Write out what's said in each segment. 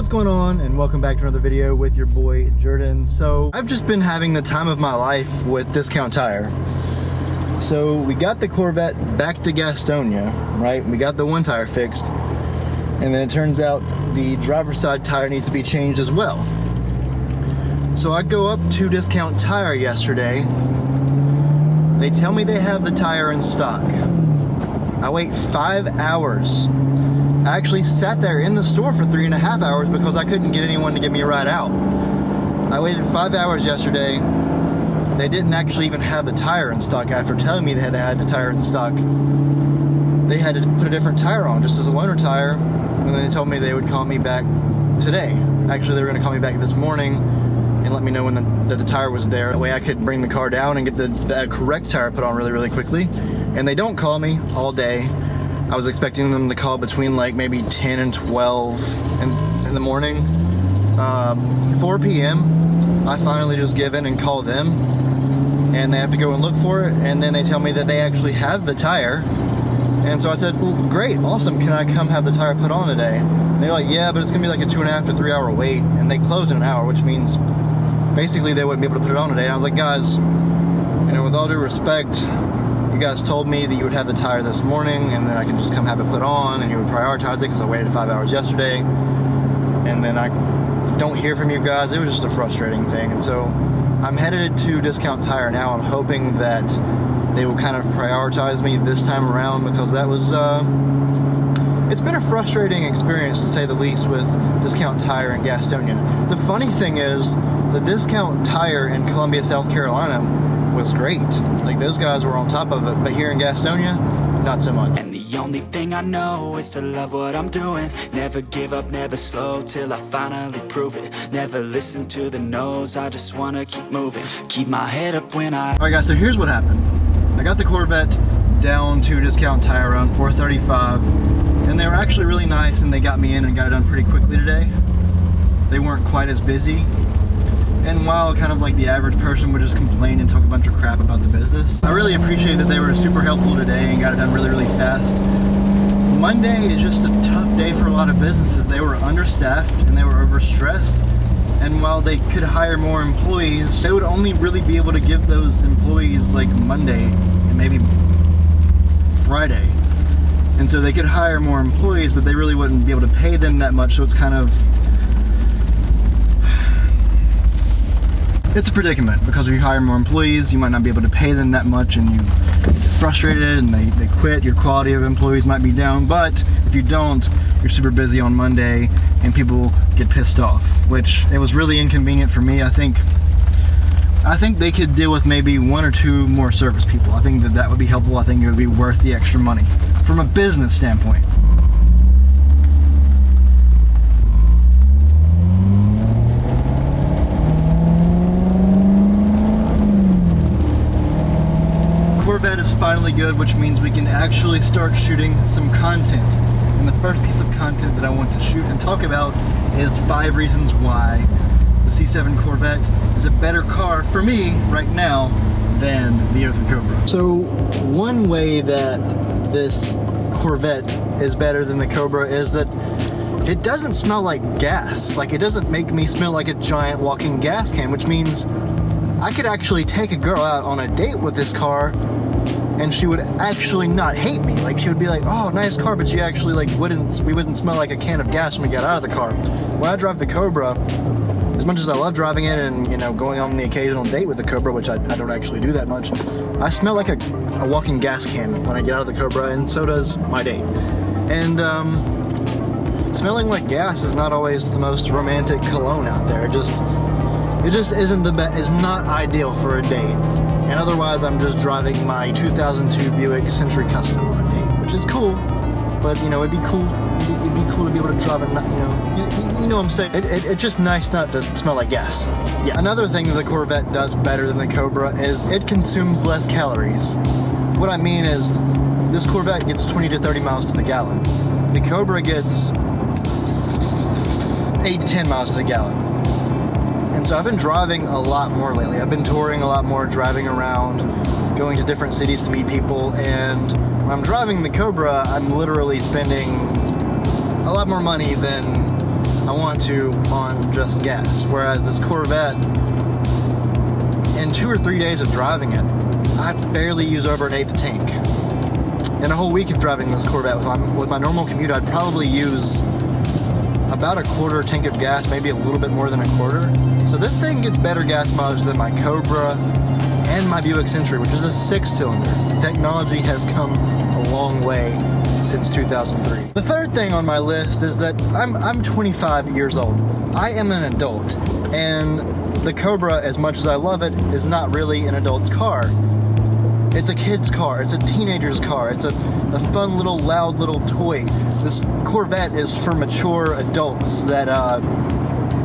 What's going on, and welcome back to another video with your boy Jordan. So I've just been having the time of my life with Discount Tire. So we got the Corvette back to Gastonia, right? We got the one tire fixed, and then it turns out the driver's side tire needs to be changed as well. So I go up to Discount Tire yesterday. They tell me they have the tire in stock. I wait 5 hours. I actually sat there in the store for 3.5 hours because I couldn't get anyone to give me a ride out. I waited 5 hours yesterday. They didn't actually even have the tire in stock after telling me they had the tire in stock. They had to put a different tire on, just as a loaner tire, and then they told me they would call me back today. Actually, they were going to call me back this morning and let me know when that the tire was there. That way I could bring the car down and get the correct tire put on really, really quickly. And they don't call me all day. I was expecting them to call between like maybe 10 and 12 in the morning. 4 p.m. I finally just give in and call them, and they have to go and look for it, and then they tell me that they actually have the tire. And so I said, well, great, awesome, can I come have the tire put on today? And they're like, yeah, but it's gonna be like a 2.5 to 3 hour wait, and they close in an hour, which means basically they wouldn't be able to put it on today. And I was like, guys, you know, with all due respect, you guys told me that you would have the tire this morning and then I could just come have it put on and you would prioritize it because I waited 5 hours yesterday, and then I don't hear from you guys. It was just a frustrating thing. And so I'm headed to Discount Tire now. I'm hoping that they will kind of prioritize me this time around, because that was it's been a frustrating experience to say the least with Discount Tire in Gastonia. The funny thing is, the Discount Tire in Columbia, South Carolina was great. Like, those guys were on top of it, but here in Gastonia, not so much. And the only thing I know is to love what I'm doing. Never give up, never slow till I finally prove it. Never listen to the no's, I just wanna keep moving. Keep my head up when I... Alright guys, so here's what happened. I got the Corvette down to Discount Tire around 4:35, and they were actually really nice, and they got me in and got it done pretty quickly today. They weren't quite as busy. And while kind of like the average person would just complain and talk a bunch of crap about the business, I really appreciate that they were super helpful today and got it done really, really fast. Monday is just a tough day for a lot of businesses. They were understaffed and they were overstressed. And while they could hire more employees, they would only really be able to give those employees like Monday and maybe Friday. And so they could hire more employees, but they really wouldn't be able to pay them that much. So it's kind of... it's a predicament, because if you hire more employees, you might not be able to pay them that much, and you get frustrated and they quit. Your quality of employees might be down, but if you don't, you're super busy on Monday and people get pissed off, which it was really inconvenient for me. I think they could deal with maybe 1 or 2 more service people. I think that would be helpful. I think it would be worth the extra money from a business standpoint. Corvette is finally good, which means we can actually start shooting some content. And the first piece of content that I want to shoot and talk about is 5 reasons why the C7 Corvette is a better car for me right now than the 03 Cobra. So one way that this Corvette is better than the Cobra is that it doesn't smell like gas. Like, it doesn't make me smell like a giant walking gas can, which means I could actually take a girl out on a date with this car and she would actually not hate me. Like, she would be like, oh, nice car, but she actually like we wouldn't smell like a can of gas when we got out of the car. When I drive the Cobra, as much as I love driving it and, you know, going on the occasional date with the Cobra, which I don't actually do that much, I smell like a walking gas can when I get out of the Cobra, and so does my date. And smelling like gas is not always the most romantic cologne out there. It just isn't the best. It's not ideal for a date. And otherwise, I'm just driving my 2002 Buick Century Custom on a date, which is cool. But, you know, it'd be cool. It'd be cool to be able to drive it. You know what I'm saying? It's just nice not to smell like gas. Yeah. Another thing that the Corvette does better than the Cobra is it consumes less calories. What I mean is, this Corvette gets 20 to 30 miles to the gallon. The Cobra gets 8 to 10 miles to the gallon. And so I've been driving a lot more lately. I've been touring a lot more, driving around, going to different cities to meet people, and when I'm driving the Cobra, I'm literally spending a lot more money than I want to on just gas. Whereas this Corvette, in 2 or 3 days of driving it, I barely use over an eighth tank. In a whole week of driving this Corvette with my normal commute, I'd probably use about a quarter tank of gas, maybe a little bit more than a quarter. So this thing gets better gas mileage than my Cobra and my Buick Century, which is a 6-cylinder. Technology has come a long way since 2003. The third thing on my list is that I'm 25 years old. I am an adult, and the Cobra, as much as I love it, is not really an adult's car. It's a kid's car, it's a teenager's car, it's a fun little loud little toy. This Corvette is for mature adults that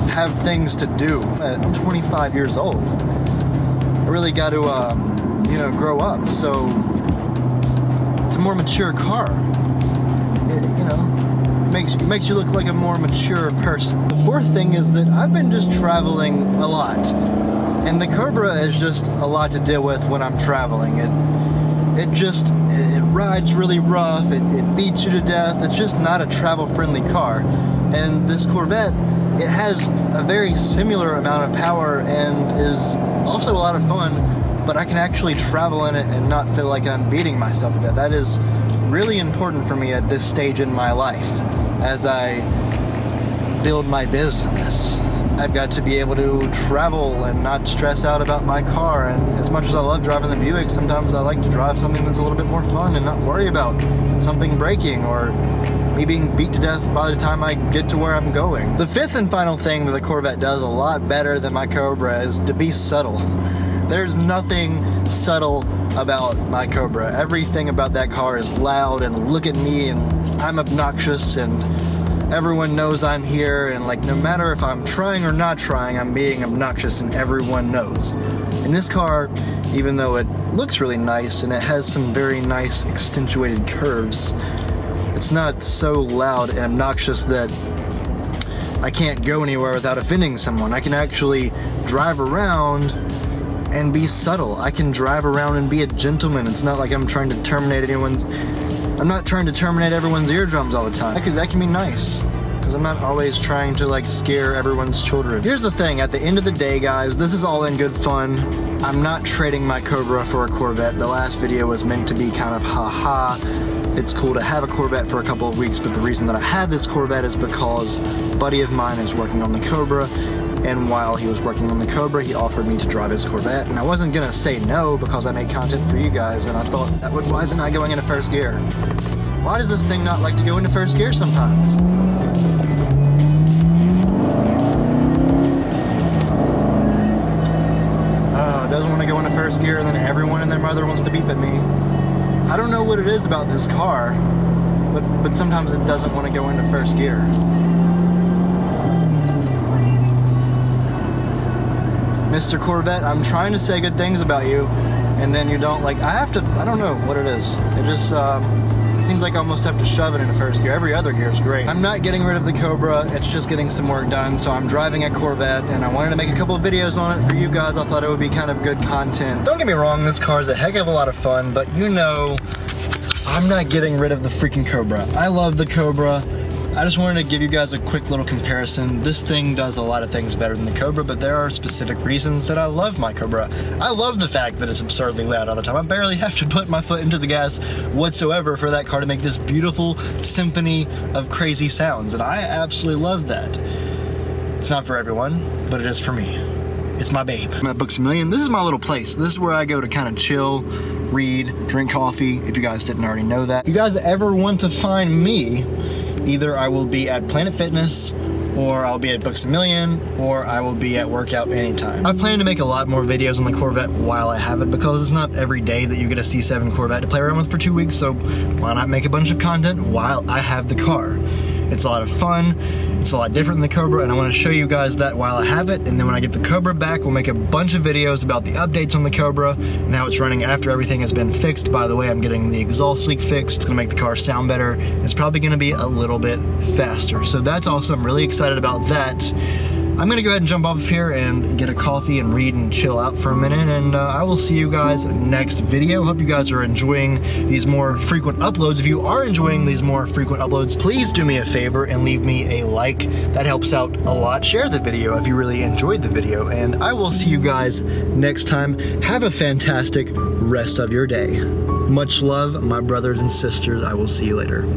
have things to do. I'm 25 years old. I really got to, grow up, so it's a more mature car. It makes you look like a more mature person. The fourth thing is that I've been just traveling a lot. And the Cobra is just a lot to deal with when I'm traveling. It rides really rough, it beats you to death. It's just not a travel-friendly car. And this Corvette, it has a very similar amount of power and is also a lot of fun, but I can actually travel in it and not feel like I'm beating myself to death. That is really important for me at this stage in my life as I build my business. I've got to be able to travel and not stress out about my car. And as much as I love driving the Buick, sometimes I like to drive something that's a little bit more fun and not worry about something breaking or me being beat to death by the time I get to where I'm going. The fifth and final thing that the Corvette does a lot better than my Cobra is to be subtle. There's nothing subtle about my Cobra. Everything about that car is loud and look at me and I'm obnoxious and everyone knows I'm here, and like no matter if I'm trying or not trying, I'm being obnoxious and everyone knows. In this car, even though it looks really nice and it has some very nice accentuated curves, it's not so loud and obnoxious that I can't go anywhere without offending someone. I can actually drive around and be subtle. I can drive around and be a gentleman. It's not like I'm trying to terminate I'm not trying to terminate everyone's eardrums all the time. That can be nice, because I'm not always trying to like scare everyone's children. Here's the thing, at the end of the day, guys, this is all in good fun. I'm not trading my Cobra for a Corvette. The last video was meant to be kind of haha. It's cool to have a Corvette for a couple of weeks, but the reason that I have this Corvette is because a buddy of mine is working on the Cobra, and while he was working on the Cobra, he offered me to drive his Corvette, and I wasn't gonna say no because I make content for you guys, and I thought, why isn't I going into first gear? Why does this thing not like to go into first gear sometimes? It doesn't want to go into first gear, and then everyone and their mother wants to beep at me. I don't know what it is about this car, but sometimes it doesn't want to go into first gear. Mr. Corvette, I'm trying to say good things about you, and then you don't like, I don't know what it is. It just, it seems like I almost have to shove it into first gear. Every other gear is great. I'm not getting rid of the Cobra, it's just getting some work done, so I'm driving a Corvette, and I wanted to make a couple of videos on it for you guys. I thought it would be kind of good content. Don't get me wrong, this car is a heck of a lot of fun, but you know, I'm not getting rid of the freaking Cobra. I love the Cobra. I just wanted to give you guys a quick little comparison. This thing does a lot of things better than the Cobra, but there are specific reasons that I love my Cobra. I love the fact that it's absurdly loud all the time. I barely have to put my foot into the gas whatsoever for that car to make this beautiful symphony of crazy sounds, and I absolutely love that. It's not for everyone, but it is for me. It's my babe. I'm at Books A Million. This is my little place. This is where I go to kind of chill, read, drink coffee, if you guys didn't already know that. If you guys ever want to find me, either I will be at Planet Fitness, or I'll be at Books A Million, or I will be at Workout Anytime. I plan to make a lot more videos on the Corvette while I have it, because it's not every day that you get a C7 Corvette to play around with for 2 weeks, so why not make a bunch of content while I have the car? It's a lot of fun, it's a lot different than the Cobra, and I want to show you guys that while I have it, and then when I get the Cobra back, we'll make a bunch of videos about the updates on the Cobra, and how it's running after everything has been fixed. By the way, I'm getting the exhaust leak fixed. It's going to make the car sound better. It's probably going to be a little bit faster, so that's awesome. I'm really excited about that. I'm gonna go ahead and jump off here and get a coffee and read and chill out for a minute, and I will see you guys next video. Hope you guys are enjoying these more frequent uploads. If you are enjoying these more frequent uploads, please do me a favor and leave me a like. That helps out a lot. Share the video if you really enjoyed the video, and I will see you guys next time. Have a fantastic rest of your day. Much love, my brothers and sisters. I will see you later.